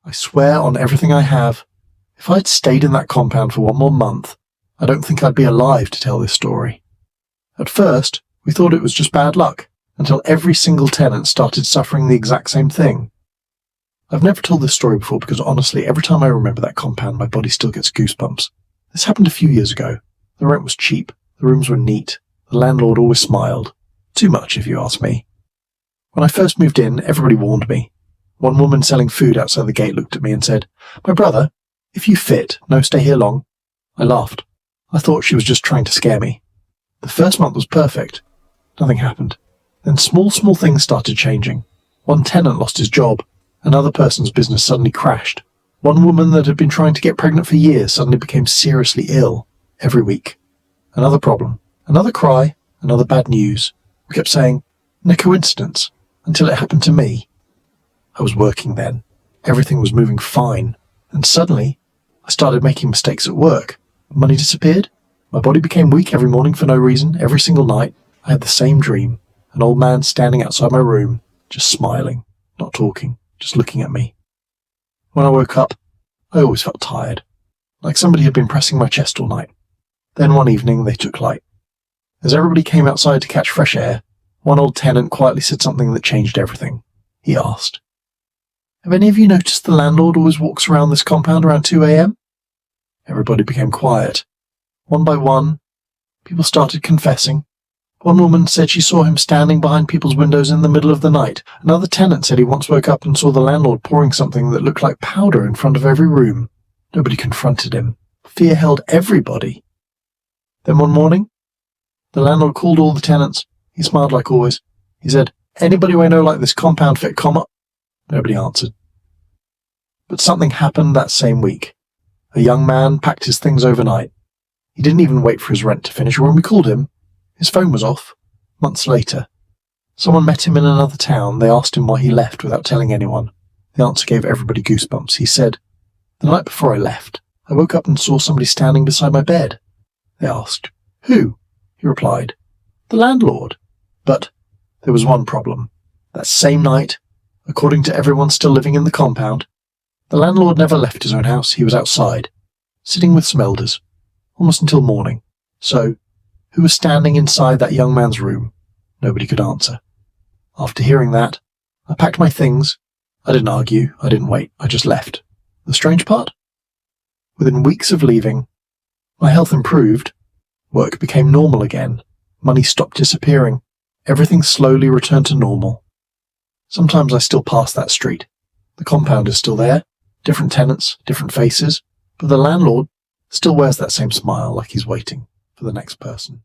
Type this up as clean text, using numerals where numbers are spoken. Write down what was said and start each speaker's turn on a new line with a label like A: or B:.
A: I swear on everything I have, if I'd stayed in that compound for one more month, I don't think I'd be alive to tell this story. At first, we thought it was just bad luck, until every single tenant started suffering the exact same thing. I've never told this story before because honestly, every time I remember that compound, my body still gets goosebumps. This happened a few years ago. The rent was cheap, the rooms were neat, the landlord always smiled. Too much, if you ask me. When I first moved in, everybody warned me. One woman selling food outside the gate looked at me and said, "My brother, if you fit, no stay here long." I laughed. I thought she was just trying to scare me. The first month was perfect. Nothing happened. Then small things started changing. One tenant lost his job. Another person's business suddenly crashed. One woman that had been trying to get pregnant for years suddenly became seriously ill every week. Another problem. Another cry. Another bad news. We kept saying, "No coincidence," until it happened to me. I was working then. Everything was moving fine. And suddenly, I started making mistakes at work. Money disappeared. My body became weak every morning for no reason. Every single night, I had the same dream. An old man standing outside my room, just smiling, not talking, just looking at me. When I woke up, I always felt tired, like somebody had been pressing my chest all night. Then one evening, they took light. As everybody came outside to catch fresh air, one old tenant quietly said something that changed everything. He asked, "Have any of you noticed the landlord always walks around this compound around 2 a.m? Everybody became quiet. One by one, people started confessing. One woman said she saw him standing behind people's windows in the middle of the night. Another tenant said he once woke up and saw the landlord pouring something that looked like powder in front of every room. Nobody confronted him. Fear held everybody. Then one morning, the landlord called all the tenants. He smiled like always. He said, "Anybody I know like this compound fit comma?" Nobody answered. But something happened that same week. A young man packed his things overnight. He didn't even wait for his rent to finish. When we called him, his phone was off. Months later, someone met him in another town. They asked him why he left without telling anyone. The answer gave everybody goosebumps. He said, "The night before I left, I woke up and saw somebody standing beside my bed." They asked, "Who?" He replied, "The landlord." But there was one problem. That same night, according to everyone still living in the compound, the landlord never left his own house. He was outside, sitting with some elders, almost until morning. So, who was standing inside that young man's room? Nobody could answer. After hearing that, I packed my things. I didn't argue. I didn't wait. I just left. The strange part? Within weeks of leaving, my health improved. Work became normal again. Money stopped disappearing. Everything slowly returned to normal. Sometimes I still pass that street. The compound is still there. Different tenants, different faces. But the landlord still wears that same smile like he's waiting for the next person.